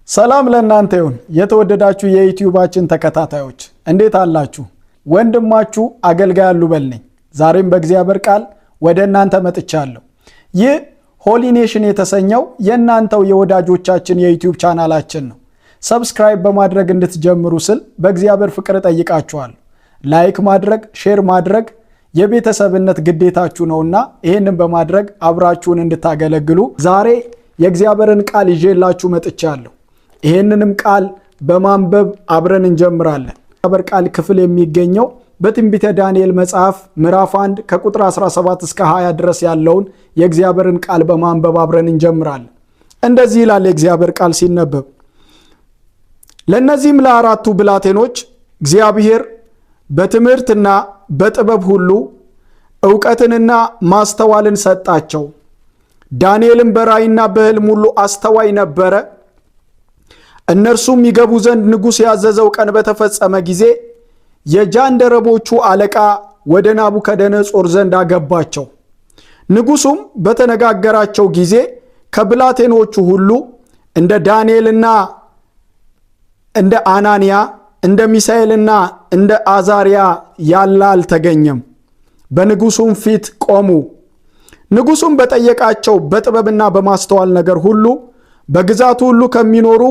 ሰላም ለእናንተ ይሁን የተወደዳችሁ የዩቲዩባችን ተከታታዮች እንዴት አላችሁ? ወንድማችሁ አገልጋይ አሉበል ነኝ። ዛሬም በእግዚአብሔር ቃል ወደ እናንተ መጥቻለሁ። ይህ ሆሊ ኔሽን የተሰኘው የእናንተው የወዳጆቻችን የዩቲዩብ ቻናላችን ነው። ሰብስክራይብ በማድረግ እንድትጀምሩ ስል በእግዚአብሔር ፍቅር ጠይቃችኋለሁ። ላይክ ማድረግ፣ ሼር ማድረግ የቤተሰብነት ግዴታችሁ ነውና ይህንን በማድረግ አብራችሁን እንድታገለግሉ ዛሬ የእግዚአብሔርን ቃል ይዤላችሁ መጥቻለሁ። ይህንንም ቃል በማንበብ አብረን እንጀምራለን። የእግዚአብሔር ቃል ክፍል የሚገኘው በትንቢተ ዳንኤል መጽሐፍ ምዕራፍ 1 ከቁጥር 17 እስከ 20 ድረስ ያለውን የእግዚአብሔርን ቃል በማንበብ አብረን እንጀምራለን። እንደዚህ ይላል የእግዚአብሔር ቃል ሲነበብ፣ ለእነዚህም ለአራቱ ብላቴኖች እግዚአብሔር በትምህርትና በጥበብ ሁሉ ዕውቀትንና ማስተዋልን ሰጣቸው። ዳንኤልም በራእይና በሕልም ሁሉ አስተዋይ ነበረ። እነርሱም ይገቡ ዘንድ ንጉሥ ያዘዘው ቀን በተፈጸመ ጊዜ የጃንደረቦቹ አለቃ ወደ ናቡከደነጾር ዘንድ አገባቸው። ንጉሡም በተነጋገራቸው ጊዜ ከብላቴኖቹ ሁሉ እንደ ዳንኤልና እንደ አናንያ እንደ ሚሳኤልና እንደ አዛርያ ያለ አልተገኘም። በንጉሡም ፊት ቆሙ። ንጉሡም በጠየቃቸው በጥበብና በማስተዋል ነገር ሁሉ በግዛቱ ሁሉ ከሚኖሩ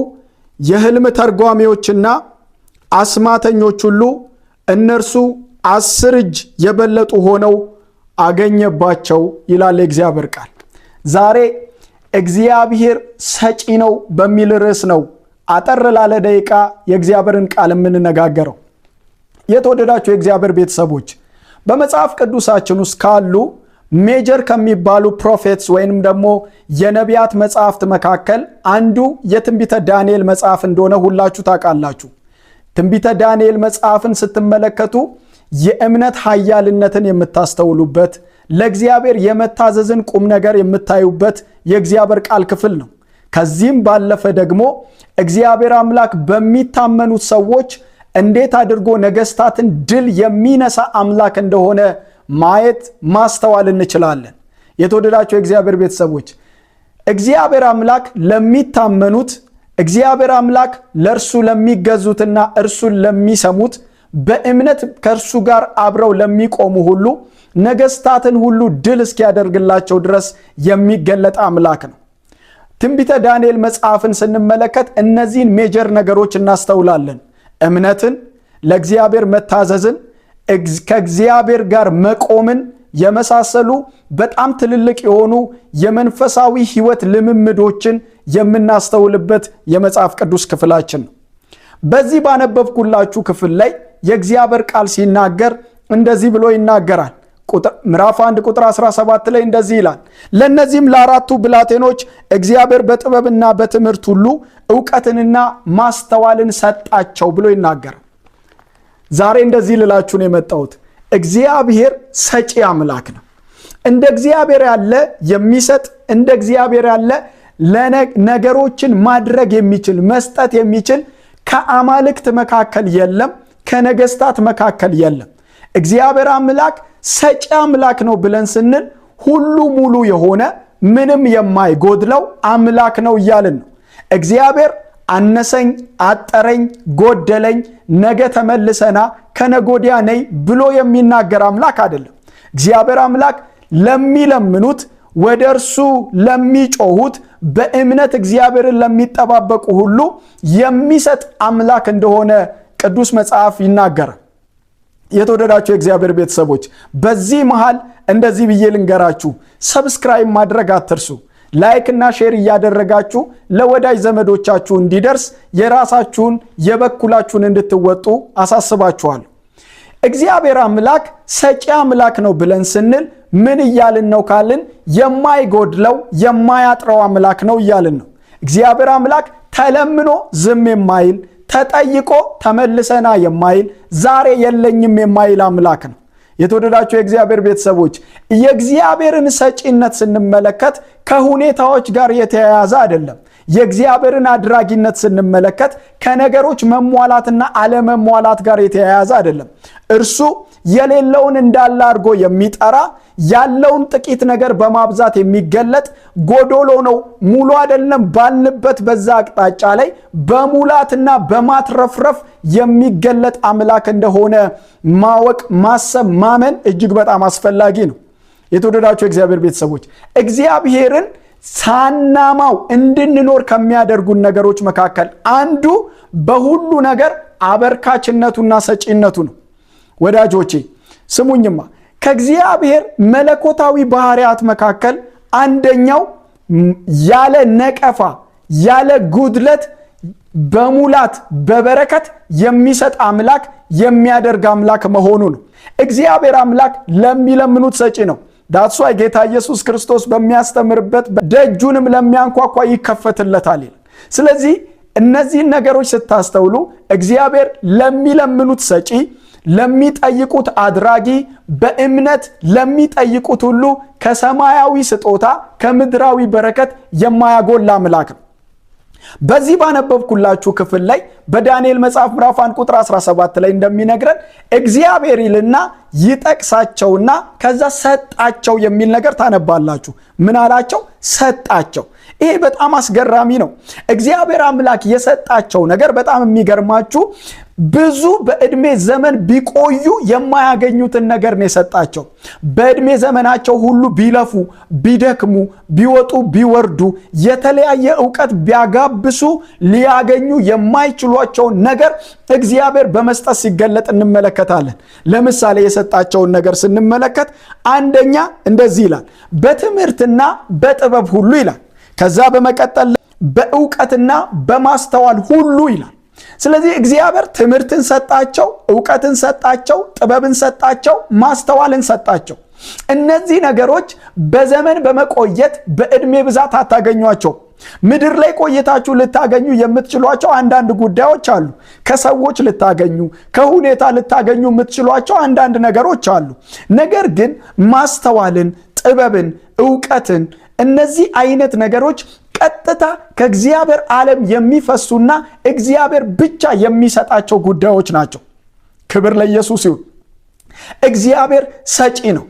የሕልም ተርጓሚዎችና አስማተኞች ሁሉ እነርሱ 10 እጅ የበለጡ ሆነው አገኘባቸው ይላል የእግዚአብሔር ቃል። ዛሬ እግዚአብሔር ሰጪ ነው በሚል ርዕስ ነው አጠር ላለ ደቂቃ የእግዚአብሔርን ቃል የምንነጋገረው። የተወደዳችሁ የእግዚአብሔር ቤተሰቦች በመጽሐፍ ቅዱሳችን ውስጥ ካሉ ሜጀር ከሚባሉ ፕሮፌትስ ወይንም ደግሞ የነቢያት መጽሐፍት መካከል አንዱ የትንቢተ ዳንኤል መጽሐፍ እንደሆነ ሁላችሁ ታውቃላችሁ። ትንቢተ ዳንኤል መጽሐፍን ስትመለከቱ የእምነት ኃያልነትን የምታስተውሉበት፣ ለእግዚአብሔር የመታዘዝን ቁም ነገር የምታዩበት የእግዚአብሔር ቃል ክፍል ነው። ከዚህም ባለፈ ደግሞ እግዚአብሔር አምላክ በሚታመኑት ሰዎች እንዴት አድርጎ ነገስታትን ድል የሚነሳ አምላክ እንደሆነ ማየት ማስተዋል እንችላለን። የተወደዳችሁ የእግዚአብሔር ቤተሰቦች እግዚአብሔር አምላክ ለሚታመኑት፣ እግዚአብሔር አምላክ ለእርሱ ለሚገዙትና እርሱን ለሚሰሙት፣ በእምነት ከእርሱ ጋር አብረው ለሚቆሙ ሁሉ ነገስታትን ሁሉ ድል እስኪያደርግላቸው ድረስ የሚገለጥ አምላክ ነው። ትንቢተ ዳንኤል መጽሐፍን ስንመለከት እነዚህን ሜጀር ነገሮች እናስተውላለን። እምነትን፣ ለእግዚአብሔር መታዘዝን፣ ከእግዚአብሔር ጋር መቆምን የመሳሰሉ በጣም ትልልቅ የሆኑ የመንፈሳዊ ሕይወት ልምምዶችን የምናስተውልበት የመጽሐፍ ቅዱስ ክፍላችን ነው። በዚህ ባነበብኩላችሁ ክፍል ላይ የእግዚአብሔር ቃል ሲናገር እንደዚህ ብሎ ይናገራል። ምዕራፍ 1 ቁጥር 17 ላይ እንደዚህ ይላል፣ ለእነዚህም ለአራቱ ብላቴኖች እግዚአብሔር በጥበብና በትምህርት ሁሉ ዕውቀትንና ማስተዋልን ሰጣቸው ብሎ ይናገራል። ዛሬ እንደዚህ ልላችሁ ነው የመጣሁት። እግዚአብሔር ሰጪ አምላክ ነው። እንደ እግዚአብሔር ያለ የሚሰጥ፣ እንደ እግዚአብሔር ያለ ነገሮችን ማድረግ የሚችል መስጠት የሚችል ከአማልክት መካከል የለም፣ ከነገስታት መካከል የለም። እግዚአብሔር አምላክ ሰጪ አምላክ ነው ብለን ስንል ሁሉ ሙሉ የሆነ ምንም የማይጎድለው አምላክ ነው እያልን ነው። እግዚአብሔር አነሰኝ፣ አጠረኝ፣ ጎደለኝ፣ ነገ ተመልሰና ከነጎዲያ ነይ ብሎ የሚናገር አምላክ አይደለም። እግዚአብሔር አምላክ ለሚለምኑት፣ ወደ እርሱ ለሚጮሁት፣ በእምነት እግዚአብሔርን ለሚጠባበቁ ሁሉ የሚሰጥ አምላክ እንደሆነ ቅዱስ መጽሐፍ ይናገራል። የተወደዳችሁ የእግዚአብሔር ቤተሰቦች በዚህ መሃል እንደዚህ ብዬ ልንገራችሁ፣ ሰብስክራይብ ማድረግ አትርሱ። ላይክ እና ሼር እያደረጋችሁ ለወዳጅ ዘመዶቻችሁ እንዲደርስ የራሳችሁን የበኩላችሁን እንድትወጡ አሳስባችኋለሁ። እግዚአብሔር አምላክ ሰጪ አምላክ ነው ብለን ስንል ምን እያልን ነው ካልን የማይጎድለው የማያጥረው አምላክ ነው እያልን ነው። እግዚአብሔር አምላክ ተለምኖ ዝም የማይል፣ ተጠይቆ ተመልሰና የማይል፣ ዛሬ የለኝም የማይል አምላክ ነው። የተወደዳችሁ የእግዚአብሔር ቤተሰቦች የእግዚአብሔርን ሰጪነት ስንመለከት ከሁኔታዎች ጋር የተያያዘ አይደለም። የእግዚአብሔርን አድራጊነት ስንመለከት ከነገሮች መሟላትና አለመሟላት ጋር የተያያዘ አይደለም። እርሱ የሌለውን እንዳለ አድርጎ የሚጠራ፣ ያለውን ጥቂት ነገር በማብዛት የሚገለጥ ጎዶሎ ነው ሙሉ አይደለም ባልንበት በዛ አቅጣጫ ላይ በሙላትና በማትረፍረፍ የሚገለጥ አምላክ እንደሆነ ማወቅ ማሰብ ማመን እጅግ በጣም አስፈላጊ ነው። የተወደዳችሁ እግዚአብሔር ቤተሰቦች እግዚአብሔርን ሳናማው እንድንኖር ከሚያደርጉን ነገሮች መካከል አንዱ በሁሉ ነገር አበርካችነቱና ሰጪነቱ ነው። ወዳጆቼ ስሙኝማ ከእግዚአብሔር መለኮታዊ ባህሪያት መካከል አንደኛው ያለ ነቀፋ ያለ ጉድለት በሙላት በበረከት የሚሰጥ አምላክ የሚያደርግ አምላክ መሆኑ ነው። እግዚአብሔር አምላክ ለሚለምኑት ሰጪ ነው። ዳትሷ ጌታ ኢየሱስ ክርስቶስ በሚያስተምርበት ደጁንም ለሚያንኳኳ ይከፈትለታል ይላል። ስለዚህ እነዚህን ነገሮች ስታስተውሉ እግዚአብሔር ለሚለምኑት ሰጪ፣ ለሚጠይቁት አድራጊ፣ በእምነት ለሚጠይቁት ሁሉ ከሰማያዊ ስጦታ ከምድራዊ በረከት የማያጎል አምላክ ነው። በዚህ ባነበብኩላችሁ ክፍል ላይ በዳንኤል መጽሐፍ ምዕራፍ 1 ቁጥር 17 ላይ እንደሚነግረን እግዚአብሔር ይልና ይጠቅሳቸውና ከዛ ሰጣቸው የሚል ነገር ታነባላችሁ። ምን አላቸው? ሰጣቸው። ይሄ በጣም አስገራሚ ነው። እግዚአብሔር አምላክ የሰጣቸው ነገር በጣም የሚገርማችሁ ብዙ በእድሜ ዘመን ቢቆዩ የማያገኙትን ነገር ነው የሰጣቸው። በእድሜ ዘመናቸው ሁሉ ቢለፉ ቢደክሙ ቢወጡ ቢወርዱ የተለያየ ዕውቀት ቢያጋብሱ ሊያገኙ የማይችሏቸውን ነገር እግዚአብሔር በመስጠት ሲገለጥ እንመለከታለን። ለምሳሌ የሰጣቸውን ነገር ስንመለከት አንደኛ እንደዚህ ይላል፣ በትምህርትና በጥበብ ሁሉ ይላል። ከዛ በመቀጠል በዕውቀትና በማስተዋል ሁሉ ይላል። ስለዚህ እግዚአብሔር ትምህርትን ሰጣቸው፣ ዕውቀትን ሰጣቸው፣ ጥበብን ሰጣቸው፣ ማስተዋልን ሰጣቸው። እነዚህ ነገሮች በዘመን በመቆየት በዕድሜ ብዛት አታገኟቸው። ምድር ላይ ቆይታችሁ ልታገኙ የምትችሏቸው አንዳንድ ጉዳዮች አሉ። ከሰዎች ልታገኙ ከሁኔታ ልታገኙ የምትችሏቸው አንዳንድ ነገሮች አሉ። ነገር ግን ማስተዋልን፣ ጥበብን፣ ዕውቀትን እነዚህ አይነት ነገሮች ቀጥታ ከእግዚአብሔር ዓለም የሚፈሱና እግዚአብሔር ብቻ የሚሰጣቸው ጉዳዮች ናቸው። ክብር ለኢየሱስ ይሁን። እግዚአብሔር ሰጪ ነው።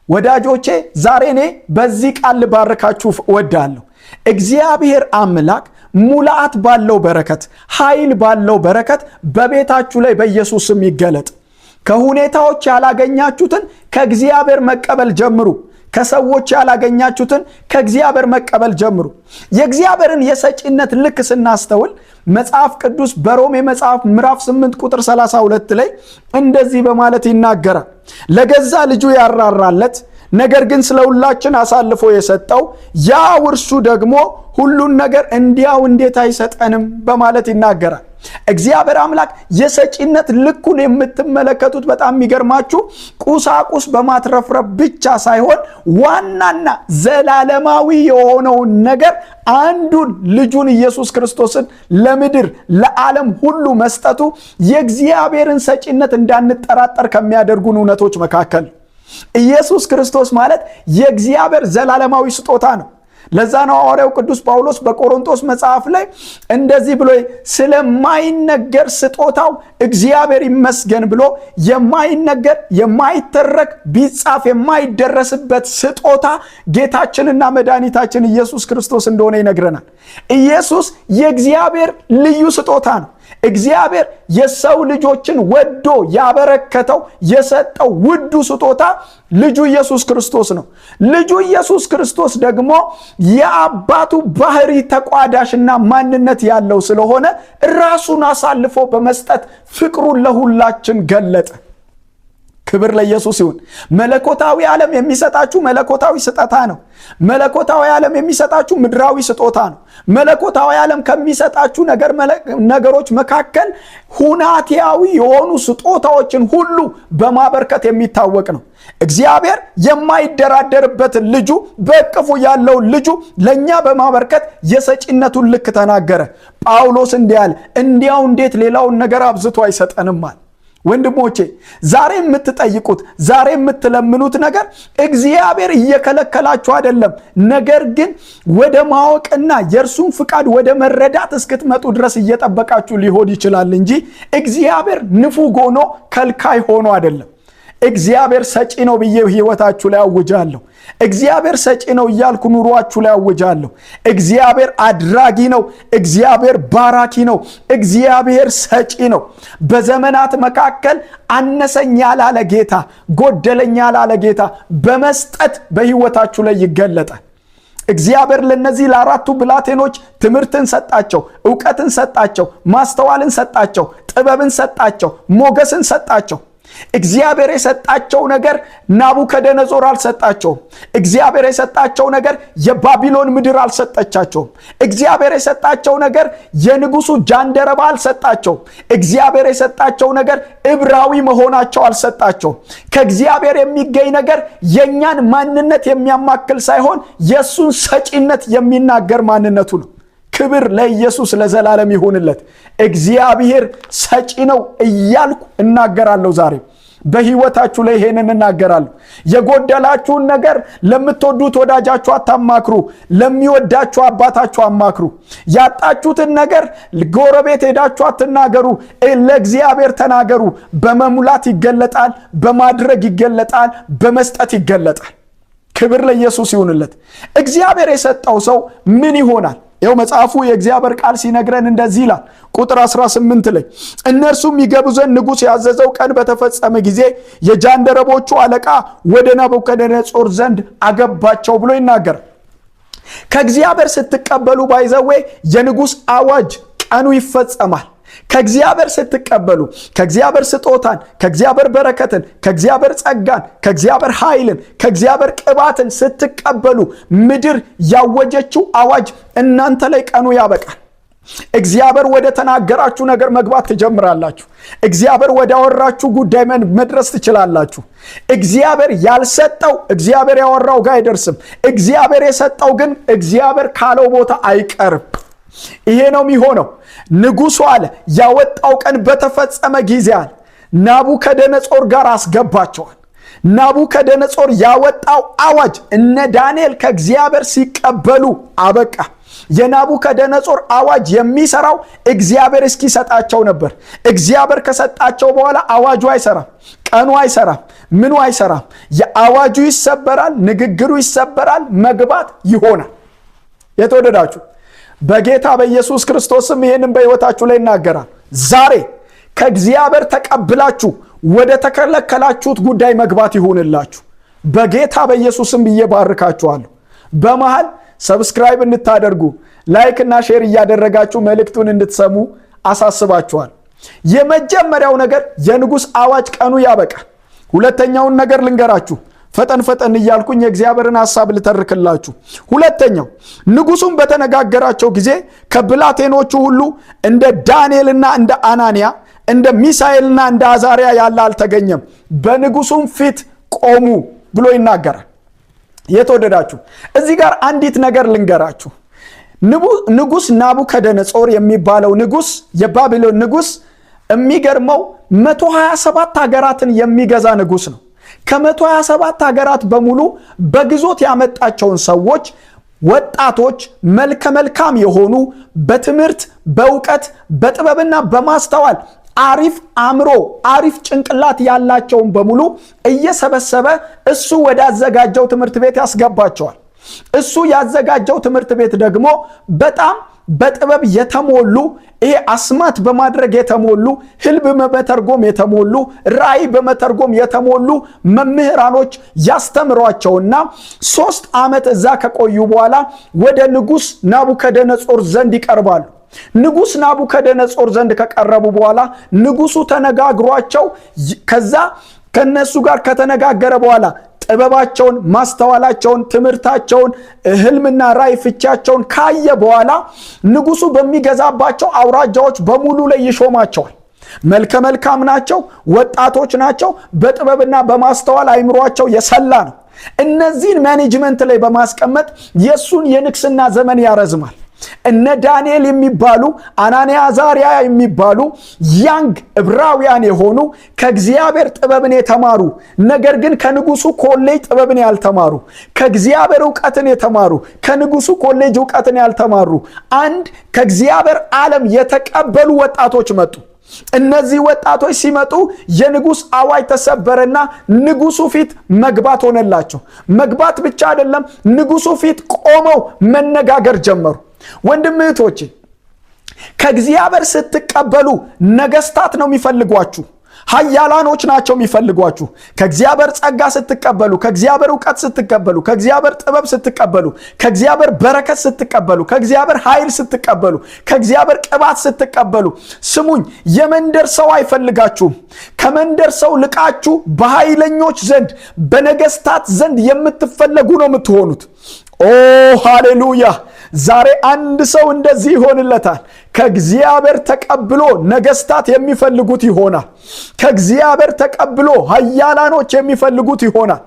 ወዳጆቼ ዛሬ እኔ በዚህ ቃል ልባርካችሁ እወዳለሁ። እግዚአብሔር አምላክ ሙላት ባለው በረከት፣ ኃይል ባለው በረከት በቤታችሁ ላይ በኢየሱስ ስም ይገለጥ። ከሁኔታዎች ያላገኛችሁትን ከእግዚአብሔር መቀበል ጀምሩ። ከሰዎች ያላገኛችሁትን ከእግዚአብሔር መቀበል ጀምሩ። የእግዚአብሔርን የሰጪነት ልክ ስናስተውል መጽሐፍ ቅዱስ በሮሜ መጽሐፍ ምዕራፍ 8 ቁጥር 32 ላይ እንደዚህ በማለት ይናገራል። ለገዛ ልጁ ያራራለት ነገር ግን ስለ ሁላችን አሳልፎ የሰጠው ያው እርሱ ደግሞ ሁሉን ነገር እንዲያው እንዴት አይሰጠንም በማለት ይናገራል። እግዚአብሔር አምላክ የሰጪነት ልኩን የምትመለከቱት በጣም የሚገርማችሁ ቁሳቁስ በማትረፍረፍ ብቻ ሳይሆን ዋናና ዘላለማዊ የሆነውን ነገር አንዱን ልጁን ኢየሱስ ክርስቶስን ለምድር ለዓለም ሁሉ መስጠቱ የእግዚአብሔርን ሰጪነት እንዳንጠራጠር ከሚያደርጉን እውነቶች መካከል ኢየሱስ ክርስቶስ ማለት የእግዚአብሔር ዘላለማዊ ስጦታ ነው። ለዛ ነው ሐዋርያው ቅዱስ ጳውሎስ በቆሮንቶስ መጽሐፍ ላይ እንደዚህ ብሎ ስለማይነገር ስጦታው እግዚአብሔር ይመስገን ብሎ የማይነገር የማይተረክ ቢጻፍ የማይደረስበት ስጦታ ጌታችንና መድኃኒታችን ኢየሱስ ክርስቶስ እንደሆነ ይነግረናል። ኢየሱስ የእግዚአብሔር ልዩ ስጦታ ነው። እግዚአብሔር የሰው ልጆችን ወዶ ያበረከተው የሰጠው ውዱ ስጦታ ልጁ ኢየሱስ ክርስቶስ ነው። ልጁ ኢየሱስ ክርስቶስ ደግሞ የአባቱ ባህሪ ተቋዳሽና ማንነት ያለው ስለሆነ ራሱን አሳልፎ በመስጠት ፍቅሩን ለሁላችን ገለጠ። ክብር ለኢየሱስ ይሁን። መለኮታዊ ዓለም የሚሰጣችሁ መለኮታዊ ስጦታ ነው። መለኮታዊ ዓለም የሚሰጣችሁ ምድራዊ ስጦታ ነው። መለኮታዊ ዓለም ከሚሰጣችሁ ነገሮች መካከል ሁናቴያዊ የሆኑ ስጦታዎችን ሁሉ በማበርከት የሚታወቅ ነው። እግዚአብሔር የማይደራደርበትን ልጁ በእቅፉ ያለውን ልጁ ለኛ በማበርከት የሰጪነቱን ልክ ተናገረ። ጳውሎስ እንዲህ አለ፣ እንዲያው እንዴት ሌላውን ነገር አብዝቶ አይሰጠንም አለ። ወንድሞቼ ዛሬ የምትጠይቁት ዛሬ የምትለምኑት ነገር እግዚአብሔር እየከለከላችሁ አይደለም። ነገር ግን ወደ ማወቅና የእርሱን ፍቃድ ወደ መረዳት እስክትመጡ ድረስ እየጠበቃችሁ ሊሆን ይችላል እንጂ እግዚአብሔር ንፉግ ሆኖ ከልካይ ሆኖ አይደለም። እግዚአብሔር ሰጪ ነው ብዬ ህይወታችሁ ላይ አውጃለሁ። እግዚአብሔር ሰጪ ነው እያልኩ ኑሯችሁ ላይ አውጃለሁ። እግዚአብሔር አድራጊ ነው። እግዚአብሔር ባራኪ ነው። እግዚአብሔር ሰጪ ነው። በዘመናት መካከል አነሰኝ ያላለ ጌታ፣ ጎደለኝ ያላለ ጌታ በመስጠት በህይወታችሁ ላይ ይገለጣል። እግዚአብሔር ለነዚህ ለአራቱ ብላቴኖች ትምህርትን ሰጣቸው፣ ዕውቀትን ሰጣቸው፣ ማስተዋልን ሰጣቸው፣ ጥበብን ሰጣቸው፣ ሞገስን ሰጣቸው። እግዚአብሔር የሰጣቸው ነገር ናቡከደነጾር አልሰጣቸውም። እግዚአብሔር የሰጣቸው ነገር የባቢሎን ምድር አልሰጠቻቸውም። እግዚአብሔር የሰጣቸው ነገር የንጉሱ ጃንደረባ አልሰጣቸውም። እግዚአብሔር የሰጣቸው ነገር ዕብራዊ መሆናቸው አልሰጣቸውም። ከእግዚአብሔር የሚገኝ ነገር የኛን ማንነት የሚያማክል ሳይሆን የሱን ሰጪነት የሚናገር ማንነቱ ነው። ክብር ለኢየሱስ ለዘላለም ይሁንለት። እግዚአብሔር ሰጪ ነው እያልኩ እናገራለሁ። ዛሬ በህይወታችሁ ላይ ይሄንን እናገራለሁ። የጎደላችሁን ነገር ለምትወዱት ወዳጃችሁ አታማክሩ፣ ለሚወዳችሁ አባታችሁ አማክሩ። ያጣችሁትን ነገር ጎረቤት ሄዳችሁ አትናገሩ፣ ለእግዚአብሔር ተናገሩ። በመሙላት ይገለጣል፣ በማድረግ ይገለጣል፣ በመስጠት ይገለጣል። ክብር ለኢየሱስ ይሁንለት። እግዚአብሔር የሰጠው ሰው ምን ይሆናል? ይኸው መጽሐፉ የእግዚአብሔር ቃል ሲነግረን እንደዚህ ይላል። ቁጥር 18 ላይ እነርሱም ይገቡ ዘንድ ንጉሥ ያዘዘው ቀን በተፈጸመ ጊዜ የጃንደረቦቹ አለቃ ወደ ናቡከደነጾር ዘንድ አገባቸው ብሎ ይናገራል። ከእግዚአብሔር ስትቀበሉ ባይዘዌ የንጉሥ አዋጅ ቀኑ ይፈጸማል። ከእግዚአብሔር ስትቀበሉ ከእግዚአብሔር ስጦታን፣ ከእግዚአብሔር በረከትን፣ ከእግዚአብሔር ጸጋን፣ ከእግዚአብሔር ኃይልን፣ ከእግዚአብሔር ቅባትን ስትቀበሉ ምድር ያወጀችው አዋጅ እናንተ ላይ ቀኑ ያበቃል። እግዚአብሔር ወደ ተናገራችሁ ነገር መግባት ትጀምራላችሁ። እግዚአብሔር ወደ አወራችሁ ጉዳይ መድረስ ትችላላችሁ። እግዚአብሔር ያልሰጠው እግዚአብሔር ያወራው ጋር አይደርስም። እግዚአብሔር የሰጠው ግን እግዚአብሔር ካለው ቦታ አይቀርም። ይሄ ነው የሚሆነው። ንጉሡ አለ ያወጣው ቀን በተፈጸመ ጊዜ አለ ናቡከደነጾር ጋር አስገባቸዋል። ናቡከደነጾር ያወጣው አዋጅ እነ ዳንኤል ከእግዚአብሔር ሲቀበሉ አበቃ። የናቡከደነጾር አዋጅ የሚሰራው እግዚአብሔር እስኪሰጣቸው ነበር። እግዚአብሔር ከሰጣቸው በኋላ አዋጁ አይሰራም፣ ቀኑ አይሰራም፣ ምኑ አይሰራም። የአዋጁ ይሰበራል፣ ንግግሩ ይሰበራል፣ መግባት ይሆናል። የተወደዳችሁ በጌታ በኢየሱስ ክርስቶስም ይሄንን በሕይወታችሁ ላይ ይናገራል። ዛሬ ከእግዚአብሔር ተቀብላችሁ ወደ ተከለከላችሁት ጉዳይ መግባት ይሁንላችሁ። በጌታ በኢየሱስም ብዬ ባርካችኋለሁ። በመሃል ሰብስክራይብ እንድታደርጉ ላይክ እና ሼር እያደረጋችሁ መልእክቱን እንድትሰሙ አሳስባችኋል። የመጀመሪያው ነገር የንጉሥ አዋጅ ቀኑ ያበቃል። ሁለተኛውን ነገር ልንገራችሁ። ፈጠን እያልኩኝ የእግዚአብሔርን ሐሳብ ልተርክላችሁ። ሁለተኛው ንጉሡም በተነጋገራቸው ጊዜ ከብላቴኖቹ ሁሉ እንደ ዳንኤልና እንደ አናንያ እንደ ሚሳኤልና እንደ አዛሪያ ያለ አልተገኘም፣ በንጉሡም ፊት ቆሙ ብሎ ይናገራል። የተወደዳችሁ እዚህ ጋር አንዲት ነገር ልንገራችሁ። ንጉሥ ናቡከደነጾር የሚባለው ንጉሥ የባቢሎን ንጉሥ የሚገርመው 127 ሀገራትን የሚገዛ ንጉሥ ነው። ከ127 ሀገራት በሙሉ በግዞት ያመጣቸውን ሰዎች ወጣቶች መልከ መልካም የሆኑ በትምህርት በእውቀት በጥበብና በማስተዋል አሪፍ አእምሮ አሪፍ ጭንቅላት ያላቸውን በሙሉ እየሰበሰበ እሱ ወዳዘጋጀው ትምህርት ቤት ያስገባቸዋል። እሱ ያዘጋጀው ትምህርት ቤት ደግሞ በጣም በጥበብ የተሞሉ ይሄ አስማት በማድረግ የተሞሉ ህልም በመተርጎም የተሞሉ ራእይ በመተርጎም የተሞሉ መምህራኖች ያስተምሯቸውና 3 ዓመት እዛ ከቆዩ በኋላ ወደ ንጉሥ ናቡከደነጾር ዘንድ ይቀርባሉ። ንጉሥ ናቡከደነጾር ዘንድ ከቀረቡ በኋላ ንጉሡ ተነጋግሯቸው ከዛ ከነሱ ጋር ከተነጋገረ በኋላ ጥበባቸውን፣ ማስተዋላቸውን፣ ትምህርታቸውን፣ ህልምና ራእይ ፍቻቸውን ካየ በኋላ ንጉሡ በሚገዛባቸው አውራጃዎች በሙሉ ላይ ይሾማቸዋል። መልከ መልካም ናቸው፣ ወጣቶች ናቸው፣ በጥበብና በማስተዋል አይምሯቸው የሰላ ነው። እነዚህን ማኔጅመንት ላይ በማስቀመጥ የሱን የንግስና ዘመን ያረዝማል። እነ ዳንኤል የሚባሉ አናንያ አዛሪያ የሚባሉ ያንግ ዕብራውያን የሆኑ ከእግዚአብሔር ጥበብን የተማሩ ነገር ግን ከንጉሱ ኮሌጅ ጥበብን ያልተማሩ ከእግዚአብሔር ዕውቀትን የተማሩ ከንጉሱ ኮሌጅ ዕውቀትን ያልተማሩ አንድ ከእግዚአብሔር ዓለም የተቀበሉ ወጣቶች መጡ። እነዚህ ወጣቶች ሲመጡ የንጉሥ አዋጅ ተሰበረና ንጉሱ ፊት መግባት ሆነላቸው። መግባት ብቻ አይደለም፣ ንጉሱ ፊት ቆመው መነጋገር ጀመሩ። ወንድም እህቶቼ፣ ከእግዚአብሔር ስትቀበሉ ነገስታት ነው የሚፈልጓችሁ። ኃያላኖች ናቸው የሚፈልጓችሁ። ከእግዚአብሔር ጸጋ ስትቀበሉ፣ ከእግዚአብሔር ዕውቀት ስትቀበሉ፣ ከእግዚአብሔር ጥበብ ስትቀበሉ፣ ከእግዚአብሔር በረከት ስትቀበሉ፣ ከእግዚአብሔር ኃይል ስትቀበሉ፣ ከእግዚአብሔር ቅባት ስትቀበሉ፣ ስሙኝ፣ የመንደር ሰው አይፈልጋችሁም። ከመንደር ሰው ልቃችሁ በኃይለኞች ዘንድ በነገስታት ዘንድ የምትፈለጉ ነው የምትሆኑት። ኦ ሃሌሉያ! ዛሬ አንድ ሰው እንደዚህ ይሆንለታል። ከእግዚአብሔር ተቀብሎ ነገስታት የሚፈልጉት ይሆናል። ከእግዚአብሔር ተቀብሎ ኃያላኖች የሚፈልጉት ይሆናል።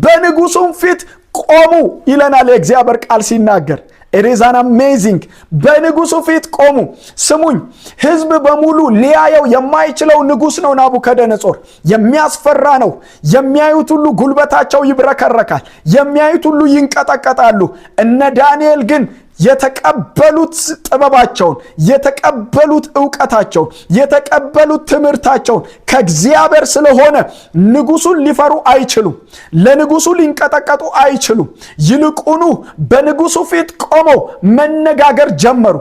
በንጉሱም ፊት ቆሙ ይለናል የእግዚአብሔር ቃል ሲናገር። it is an amazing በንጉሱ ፊት ቆሙ። ስሙኝ፣ ህዝብ በሙሉ ሊያየው የማይችለው ንጉስ ነው ናቡከደነጾር። የሚያስፈራ ነው። የሚያዩት ሁሉ ጉልበታቸው ይብረከረካል። የሚያዩት ሁሉ ይንቀጠቀጣሉ። እነ ዳንኤል ግን የተቀበሉት ጥበባቸውን፣ የተቀበሉት ዕውቀታቸውን፣ የተቀበሉት ትምህርታቸውን ከእግዚአብሔር ስለሆነ ንጉሱን ሊፈሩ አይችሉም። ለንጉሱ ሊንቀጠቀጡ አይችሉም። ይልቁኑ በንጉሱ ፊት ቆመው መነጋገር ጀመሩ።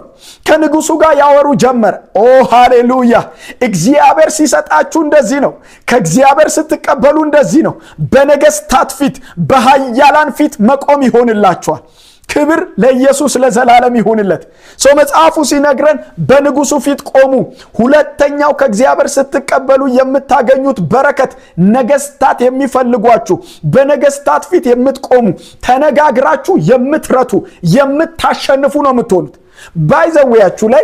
ከንጉሱ ጋር ያወሩ ጀመረ። ኦ ሃሌሉያ! እግዚአብሔር ሲሰጣችሁ እንደዚህ ነው። ከእግዚአብሔር ስትቀበሉ እንደዚህ ነው። በነገስታት ፊት፣ በኃያላን ፊት መቆም ይሆንላችኋል። ክብር ለኢየሱስ ለዘላለም ይሁንለት። ሰው መጽሐፉ ሲነግረን በንጉሱ ፊት ቆሙ። ሁለተኛው ከእግዚአብሔር ስትቀበሉ የምታገኙት በረከት ነገስታት የሚፈልጓችሁ፣ በነገስታት ፊት የምትቆሙ፣ ተነጋግራችሁ የምትረቱ፣ የምታሸንፉ ነው የምትሆኑት። ባይዘውያችሁ ላይ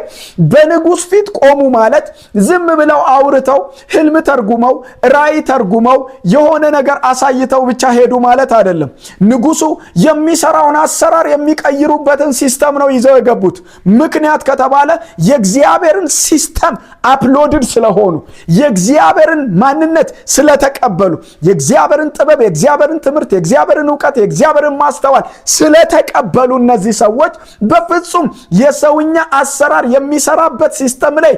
በንጉስ ፊት ቆሙ ማለት ዝም ብለው አውርተው ህልም ተርጉመው ራእይ ተርጉመው የሆነ ነገር አሳይተው ብቻ ሄዱ ማለት አይደለም። ንጉሱ የሚሰራውን አሰራር የሚቀይሩበትን ሲስተም ነው ይዘው የገቡት። ምክንያት ከተባለ የእግዚአብሔርን ሲስተም አፕሎድድ ስለሆኑ፣ የእግዚአብሔርን ማንነት ስለተቀበሉ፣ የእግዚአብሔርን ጥበብ፣ የእግዚአብሔርን ትምህርት፣ የእግዚአብሔርን ዕውቀት፣ የእግዚአብሔርን ማስተዋል ስለተቀበሉ እነዚህ ሰዎች በፍጹም የሰውኛ አሰራር የሚሰራበት ሲስተም ላይ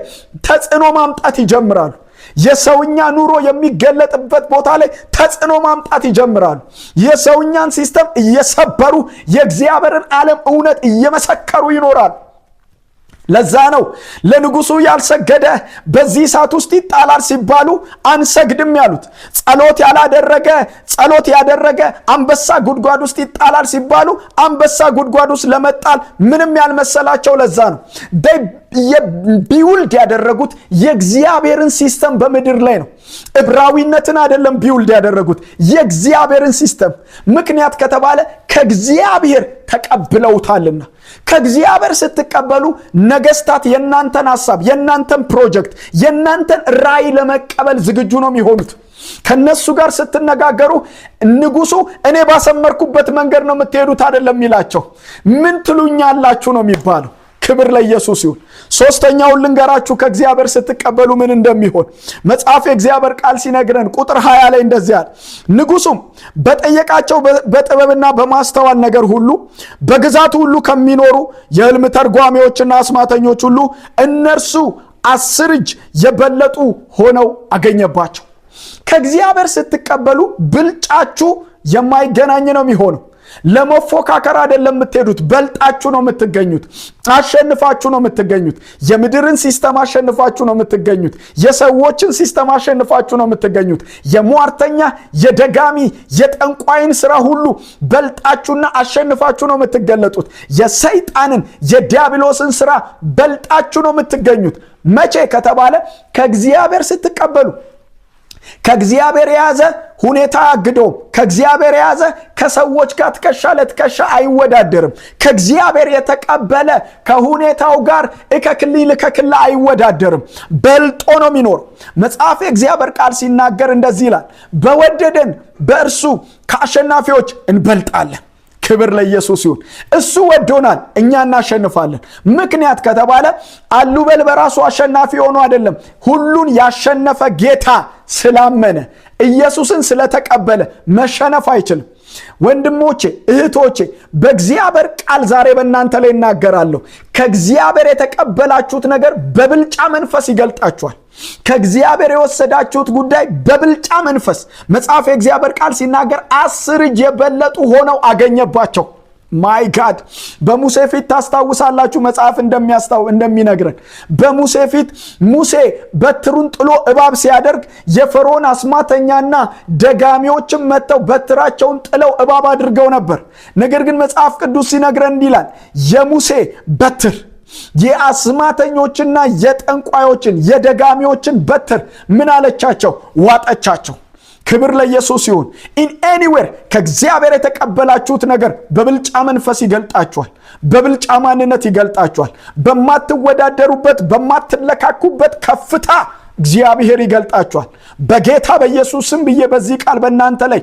ተጽዕኖ ማምጣት ይጀምራሉ። የሰውኛ ኑሮ የሚገለጥበት ቦታ ላይ ተጽዕኖ ማምጣት ይጀምራሉ። የሰውኛን ሲስተም እየሰበሩ የእግዚአብሔርን ዓለም እውነት እየመሰከሩ ይኖራሉ። ለዛ ነው ለንጉሱ ያልሰገደ በዚህ ሰዓት ውስጥ ይጣላል ሲባሉ አንሰግድም ያሉት። ጸሎት ያላደረገ ጸሎት ያደረገ አንበሳ ጉድጓድ ውስጥ ይጣላል ሲባሉ አንበሳ ጉድጓድ ውስጥ ለመጣል ምንም ያልመሰላቸው ለዛ ነው። ቢውልድ ያደረጉት የእግዚአብሔርን ሲስተም በምድር ላይ ነው። ዕብራዊነትን አይደለም ቢውልድ ያደረጉት የእግዚአብሔርን ሲስተም። ምክንያት ከተባለ ከእግዚአብሔር ተቀብለውታልና። ከእግዚአብሔር ስትቀበሉ ነገስታት የናንተን ሐሳብ፣ የናንተን ፕሮጀክት፣ የናንተን ራእይ ለመቀበል ዝግጁ ነው የሚሆኑት። ከነሱ ጋር ስትነጋገሩ ንጉሱ እኔ ባሰመርኩበት መንገድ ነው የምትሄዱት አይደለም ይላቸው። ምን ትሉኛላችሁ ነው የሚባለው። ክብር ለኢየሱስ ይሁን። ሶስተኛውን ልንገራችሁ ከእግዚአብሔር ስትቀበሉ ምን እንደሚሆን። መጽሐፍ የእግዚአብሔር ቃል ሲነግረን ቁጥር 20 ላይ እንደዚህ አለ። ንጉሱም በጠየቃቸው በጥበብና በማስተዋል ነገር ሁሉ በግዛቱ ሁሉ ከሚኖሩ የሕልም ተርጓሚዎችና አስማተኞች ሁሉ እነርሱ 10 እጅ የበለጡ ሆነው አገኘባቸው። ከእግዚአብሔር ስትቀበሉ ብልጫችሁ የማይገናኝ ነው የሚሆነው። ለመፎካከር አይደለም የምትሄዱት፣ በልጣችሁ ነው የምትገኙት። አሸንፋችሁ ነው የምትገኙት። የምድርን ሲስተም አሸንፋችሁ ነው የምትገኙት። የሰዎችን ሲስተም አሸንፋችሁ ነው የምትገኙት። የሟርተኛ የደጋሚ የጠንቋይን ስራ ሁሉ በልጣችሁና አሸንፋችሁ ነው የምትገለጡት። የሰይጣንን የዲያብሎስን ስራ በልጣችሁ ነው የምትገኙት። መቼ ከተባለ ከእግዚአብሔር ስትቀበሉ። ከእግዚአብሔር የያዘ ሁኔታ አግዶም። ከእግዚአብሔር የያዘ ከሰዎች ጋር ትከሻ ለትከሻ አይወዳደርም። ከእግዚአብሔር የተቀበለ ከሁኔታው ጋር ከክልል ከክልል አይወዳደርም። በልጦ ነው የሚኖር። መጽሐፍ የእግዚአብሔር ቃል ሲናገር እንደዚህ ይላል፣ በወደደን በእርሱ ከአሸናፊዎች እንበልጣለን። ክብር ለኢየሱስ ይሁን። እሱ ወዶናል፣ እኛ እናሸንፋለን። ምክንያት ከተባለ አሉበል በራሱ አሸናፊ ሆኖ አይደለም። ሁሉን ያሸነፈ ጌታ ስላመነ ኢየሱስን ስለተቀበለ መሸነፍ አይችልም። ወንድሞቼ እህቶቼ በእግዚአብሔር ቃል ዛሬ በእናንተ ላይ እናገራለሁ። ከእግዚአብሔር የተቀበላችሁት ነገር በብልጫ መንፈስ ይገልጣችኋል። ከእግዚአብሔር የወሰዳችሁት ጉዳይ በብልጫ መንፈስ መጽሐፍ የእግዚአብሔር ቃል ሲናገር 10 እጅ የበለጡ ሆነው አገኘባቸው። ማይ ጋድ በሙሴ ፊት ታስታውሳላችሁ መጽሐፍ እንደሚነግረን በሙሴ ፊት ሙሴ በትሩን ጥሎ እባብ ሲያደርግ የፈርዖን አስማተኛና ደጋሚዎችም መጥተው በትራቸውን ጥለው እባብ አድርገው ነበር። ነገር ግን መጽሐፍ ቅዱስ ሲነግረን ይላል የሙሴ በትር የአስማተኞችና የጠንቋዮችን የደጋሚዎችን በትር ምን አለቻቸው? ዋጠቻቸው። ክብር ለኢየሱስ ይሁን። ኢን ኤኒዌር ከእግዚአብሔር የተቀበላችሁት ነገር በብልጫ መንፈስ ይገልጣችኋል። በብልጫ ማንነት ይገልጣችኋል። በማትወዳደሩበት በማትለካኩበት ከፍታ እግዚአብሔር ይገልጣችኋል። በጌታ በኢየሱስ ስም ብዬ በዚህ ቃል በእናንተ ላይ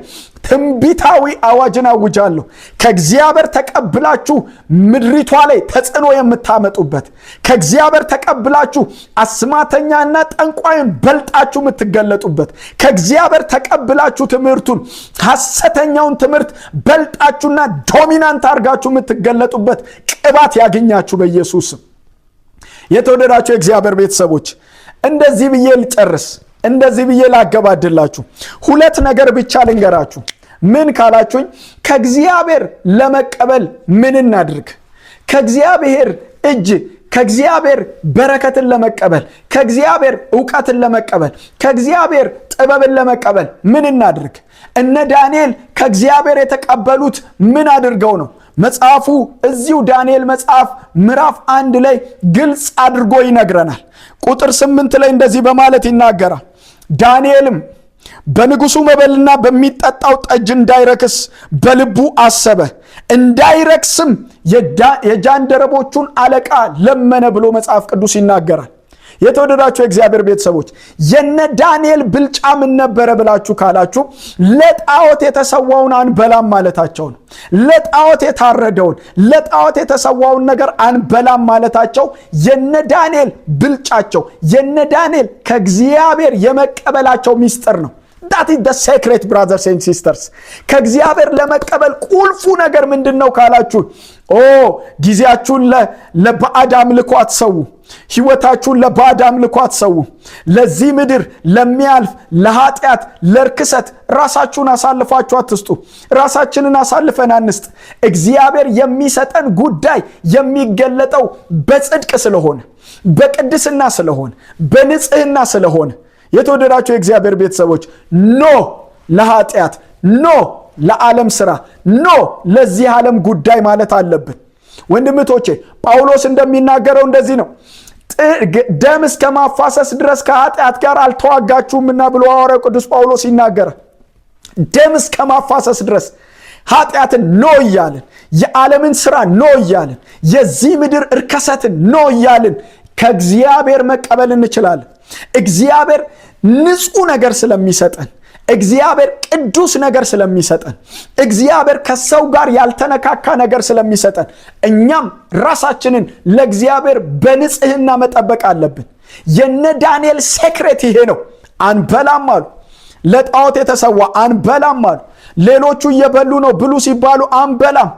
ትንቢታዊ አዋጅን አውጃለሁ። ከእግዚአብሔር ተቀብላችሁ ምድሪቷ ላይ ተጽዕኖ የምታመጡበት፣ ከእግዚአብሔር ተቀብላችሁ አስማተኛና ጠንቋይን በልጣችሁ የምትገለጡበት፣ ከእግዚአብሔር ተቀብላችሁ ትምህርቱን ሐሰተኛውን ትምህርት በልጣችሁና ዶሚናንት አድርጋችሁ የምትገለጡበት ቅባት ያገኛችሁ በኢየሱስ ስም። የተወደዳችሁ የእግዚአብሔር ቤተሰቦች እንደዚህ ብዬ ልጨርስ፣ እንደዚህ ብዬ ላገባድላችሁ። 2 ነገር ብቻ ልንገራችሁ። ምን ካላችሁኝ ከእግዚአብሔር ለመቀበል ምን እናድርግ? ከእግዚአብሔር እጅ ከእግዚአብሔር በረከትን ለመቀበል፣ ከእግዚአብሔር ዕውቀትን ለመቀበል፣ ከእግዚአብሔር ጥበብን ለመቀበል ምን እናድርግ? እነ ዳንኤል ከእግዚአብሔር የተቀበሉት ምን አድርገው ነው? መጽሐፉ እዚሁ ዳንኤል መጽሐፍ ምዕራፍ 1 ላይ ግልጽ አድርጎ ይነግረናል። ቁጥር 8 ላይ እንደዚህ በማለት ይናገራል። ዳንኤልም በንጉሱ መበልና በሚጠጣው ጠጅ እንዳይረክስ በልቡ አሰበ፣ እንዳይረክስም የጃንደረቦቹን አለቃ ለመነ ብሎ መጽሐፍ ቅዱስ ይናገራል። የተወደዳችሁ የእግዚአብሔር ቤተሰቦች የነ ዳንኤል ብልጫ ምን ነበረ ብላችሁ ካላችሁ ለጣዖት የተሰዋውን አንበላም ማለታቸው ነው። ለጣዖት የታረደውን ለጣዖት የተሰዋውን ነገር አንበላም ማለታቸው የነ ዳንኤል ብልጫቸው፣ የነ ዳንኤል ከእግዚአብሔር የመቀበላቸው ሚስጥር ነው። that is the secret brothers and sisters። ከእግዚአብሔር ለመቀበል ቁልፉ ነገር ምንድነው ካላችሁ ጊዜያችሁን ለባዕድ አምልኮ አትሰው፣ ሕይወታችሁን ለባዕድ አምልኮ አትሰው። ለዚህ ምድር ለሚያልፍ ለኃጢአት ለርክሰት ራሳችሁን አሳልፋችሁ አትስጡ። ራሳችንን አሳልፈን አንስጥ። እግዚአብሔር የሚሰጠን ጉዳይ የሚገለጠው በጽድቅ ስለሆነ፣ በቅድስና ስለሆነ፣ በንጽህና ስለሆነ የተወደዳችሁ የእግዚአብሔር ቤተሰቦች ኖ ለኃጢአት፣ ኖ ለዓለም ሥራ፣ ኖ ለዚህ ዓለም ጉዳይ ማለት አለብን። ወንድምቶቼ ጳውሎስ እንደሚናገረው እንደዚህ ነው። ደም እስከ ማፋሰስ ድረስ ከኃጢአት ጋር አልተዋጋችሁምና ብሎ ሐዋርያው ቅዱስ ጳውሎስ ይናገራል። ደም እስከ ማፋሰስ ድረስ ኃጢአትን ኖ እያልን፣ የዓለምን ሥራ ኖ እያልን፣ የዚህ ምድር እርከሰትን ኖ እያልን ከእግዚአብሔር መቀበል እንችላለን። እግዚአብሔር ንጹህ ነገር ስለሚሰጠን፣ እግዚአብሔር ቅዱስ ነገር ስለሚሰጠን፣ እግዚአብሔር ከሰው ጋር ያልተነካካ ነገር ስለሚሰጠን እኛም ራሳችንን ለእግዚአብሔር በንጽህና መጠበቅ አለብን። የነ ዳንኤል ሴክሬት ይሄ ነው። አንበላም አሉ። ለጣዖት የተሰዋ አንበላም አሉ። ሌሎቹ እየበሉ ነው፣ ብሉ ሲባሉ አንበላም።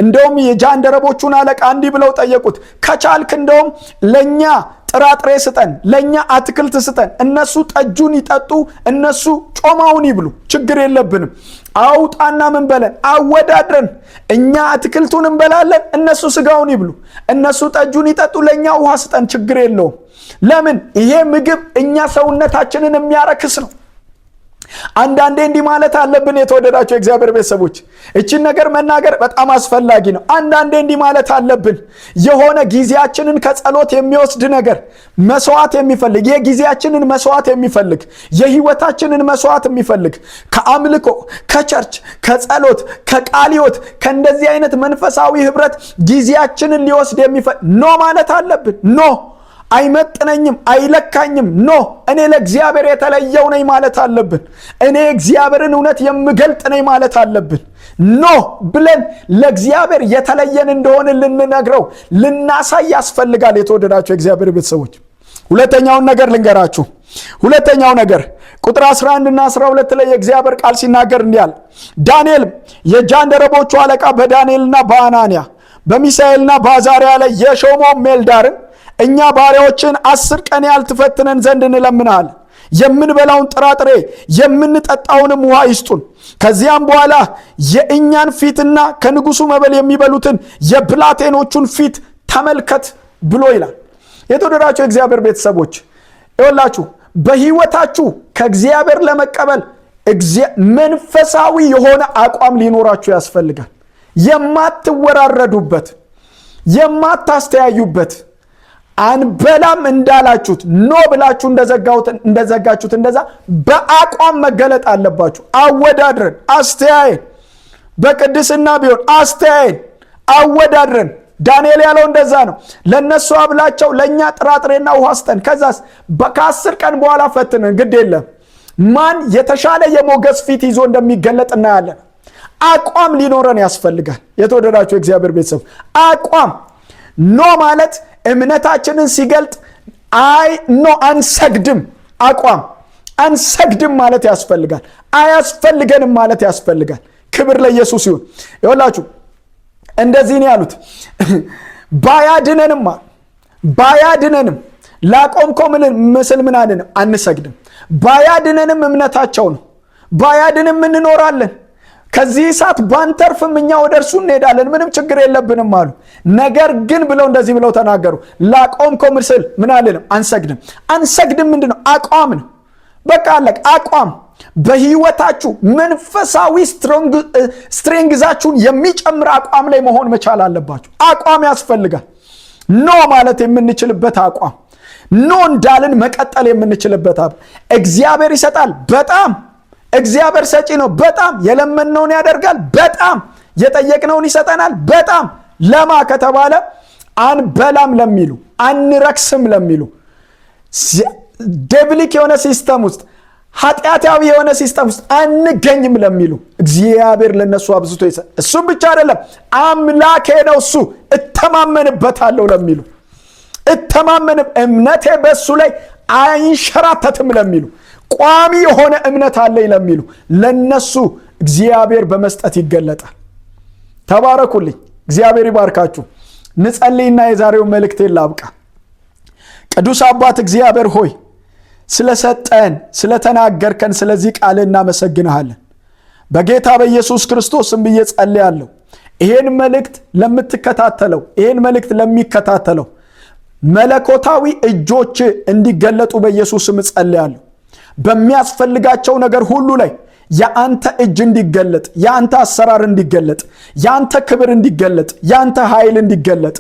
እንደውም የጃንደረቦቹን አለቃ እንዲህ ብለው ጠየቁት፣ ከቻልክ እንደውም ለኛ ጥራጥሬ ስጠን፣ ለኛ አትክልት ስጠን። እነሱ ጠጁን ይጠጡ፣ እነሱ ጮማውን ይብሉ፣ ችግር የለብንም። አውጣና ምን በለን አወዳድረን፣ እኛ አትክልቱን እንበላለን፣ እነሱ ስጋውን ይብሉ። እነሱ ጠጁን ይጠጡ፣ ለኛ ውሃ ስጠን፣ ችግር የለውም። ለምን? ይሄ ምግብ እኛ ሰውነታችንን የሚያረክስ ነው። አንዳንዴ እንዲህ ማለት አለብን። የተወደዳችሁ የእግዚአብሔር ቤተሰቦች እቺን ነገር መናገር በጣም አስፈላጊ ነው። አንዳንዴ እንዲህ ማለት አለብን። የሆነ ጊዜያችንን ከጸሎት የሚወስድ ነገር መስዋዕት የሚፈልግ፣ የጊዜያችንን መስዋዕት የሚፈልግ፣ የህይወታችንን መስዋዕት የሚፈልግ፣ ከአምልኮ ከቸርች ከጸሎት ከቃለ ሕይወት ከእንደዚህ አይነት መንፈሳዊ ህብረት ጊዜያችንን ሊወስድ የሚፈልግ ኖ ማለት አለብን። ኖ አይመጥነኝም፣ አይለካኝም፣ ኖ እኔ ለእግዚአብሔር የተለየው ነኝ ማለት አለብን። እኔ እግዚአብሔርን እውነት የምገልጥ ነኝ ማለት አለብን። ኖ ብለን ለእግዚአብሔር የተለየን እንደሆነ ልንነግረው ልናሳይ ያስፈልጋል። የተወደዳችሁ የእግዚአብሔር ቤተሰቦች ሁለተኛውን ነገር ልንገራችሁ። ሁለተኛው ነገር ቁጥር 11 እና 12 ላይ የእግዚአብሔር ቃል ሲናገር እንዲህ አለ። ዳንኤልም የጃንደረቦቹ አለቃ በዳንኤልና በአናንያ በሚሳኤልና በአዛርያ ላይ የሾመው ሜልዳርን እኛ ባሪያዎችን 10 ቀን ያህል ትፈትነን ዘንድ እንለምናለን። የምንበላውን ጥራጥሬ የምንጠጣውንም ውሃ ይስጡን። ከዚያም በኋላ የእኛን ፊትና ከንጉሱ መብል የሚበሉትን የብላቴኖቹን ፊት ተመልከት ብሎ ይላል። የተወደዳችሁ የእግዚአብሔር ቤተሰቦች ይኸውላችሁ በህይወታችሁ ከእግዚአብሔር ለመቀበል መንፈሳዊ የሆነ አቋም ሊኖራችሁ ያስፈልጋል። የማትወራረዱበት፣ የማታስተያዩበት፣ አንበላም እንዳላችሁት ኖ ብላችሁ እንደዘጋችሁት እንደዛ በአቋም መገለጥ አለባችሁ። አወዳድረን አስተያየን፣ በቅድስና ቢሆን አስተያየን አወዳድረን። ዳንኤል ያለው እንደዛ ነው። ለነሱ አብላቸው፣ ለኛ ጥራጥሬና ውሃ ስጠን። ከዛስ ከ10 ቀን በኋላ ፈትነን፣ ግድ የለም ማን የተሻለ የሞገስ ፊት ይዞ እንደሚገለጥ እናያለን። አቋም ሊኖረን ያስፈልጋል። የተወደዳችሁ የእግዚአብሔር ቤተሰብ አቋም ኖ ማለት እምነታችንን ሲገልጥ ኖ አንሰግድም፣ አቋም አንሰግድም ማለት ያስፈልጋል። አያስፈልገንም ማለት ያስፈልጋል። ክብር ለኢየሱስ ይሁን። ይኸውላችሁ እንደዚህ ነው ያሉት። ባያድነንም ላቆምከው ምስል ምናንንም አንሰግድም። ባያድነንም እምነታቸው ነው። ባያድንም እንኖራለን። ከዚህ እሳት ባንተርፍም እኛ ወደ እርሱ እንሄዳለን፣ ምንም ችግር የለብንም አሉ። ነገር ግን ብለው እንደዚህ ብለው ተናገሩ። ላቆምከው ምስል ምናልንም አንሰግድም። አንሰግድም ምንድን ነው? አቋም ነው። በቃ አለቅ። አቋም በህይወታችሁ መንፈሳዊ ስትሬንግዛችሁን የሚጨምር አቋም ላይ መሆን መቻል አለባችሁ። አቋም ያስፈልጋል። ኖ ማለት የምንችልበት አቋም፣ ኖ እንዳልን መቀጠል የምንችልበት አቋም። እግዚአብሔር ይሰጣል፣ በጣም እግዚአብሔር ሰጪ ነው፣ በጣም የለመነውን ያደርጋል፣ በጣም የጠየቅነውን ይሰጠናል፣ በጣም ለማ ከተባለ አንበላም ለሚሉ፣ አንረክስም ለሚሉ፣ ዴብሊክ የሆነ ሲስተም ውስጥ ኃጢአታዊ የሆነ ሲስተም ውስጥ አንገኝም ለሚሉ እግዚአብሔር ለነሱ አብዝቶ ይሰጥ። እሱም ብቻ አይደለም አምላኬ ነው እሱ እተማመንበታለሁ ለሚሉ፣ እምነቴ በእሱ ላይ አይንሸራተትም ለሚሉ፣ ቋሚ የሆነ እምነት አለኝ ለሚሉ ለነሱ እግዚአብሔር በመስጠት ይገለጣል። ተባረኩልኝ። እግዚአብሔር ይባርካችሁ። ንጸልይና የዛሬው መልእክቴን ላብቃ። ቅዱስ አባት እግዚአብሔር ሆይ ስለሰጠን ስለተናገርከን ስለዚህ ቃል እናመሰግንሃለን። በጌታ በኢየሱስ ክርስቶስም ብዬ ጸልያለሁ። ይሄን መልእክት ለምትከታተለው፣ ይሄን መልእክት ለሚከታተለው መለኮታዊ እጆች እንዲገለጡ በኢየሱስም ጸልያለሁ። በሚያስፈልጋቸው ነገር ሁሉ ላይ የአንተ እጅ እንዲገለጥ፣ የአንተ አሰራር እንዲገለጥ፣ የአንተ ክብር እንዲገለጥ፣ የአንተ ኃይል እንዲገለጥ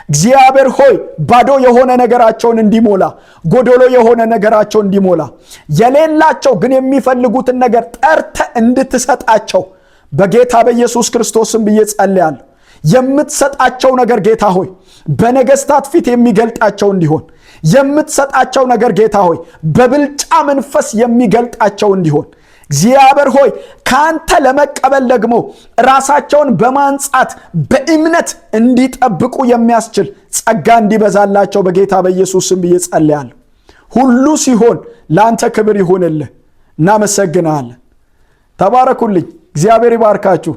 እግዚአብሔር ሆይ ባዶ የሆነ ነገራቸውን እንዲሞላ፣ ጎዶሎ የሆነ ነገራቸውን እንዲሞላ፣ የሌላቸው ግን የሚፈልጉትን ነገር ጠርተ እንድትሰጣቸው በጌታ በኢየሱስ ክርስቶስም ብዬ ጸልያለሁ። የምትሰጣቸው ነገር ጌታ ሆይ በነገስታት ፊት የሚገልጣቸው እንዲሆን፣ የምትሰጣቸው ነገር ጌታ ሆይ በብልጫ መንፈስ የሚገልጣቸው እንዲሆን እግዚአብሔር ሆይ ካንተ ለመቀበል ደግሞ ራሳቸውን በማንጻት በእምነት እንዲጠብቁ የሚያስችል ጸጋ እንዲበዛላቸው በጌታ በኢየሱስ ስም ብዬ ጸልያለሁ። ሁሉ ሲሆን ለአንተ ክብር ይሁንልህ። እናመሰግናለን። ተባረኩልኝ። እግዚአብሔር ይባርካችሁ።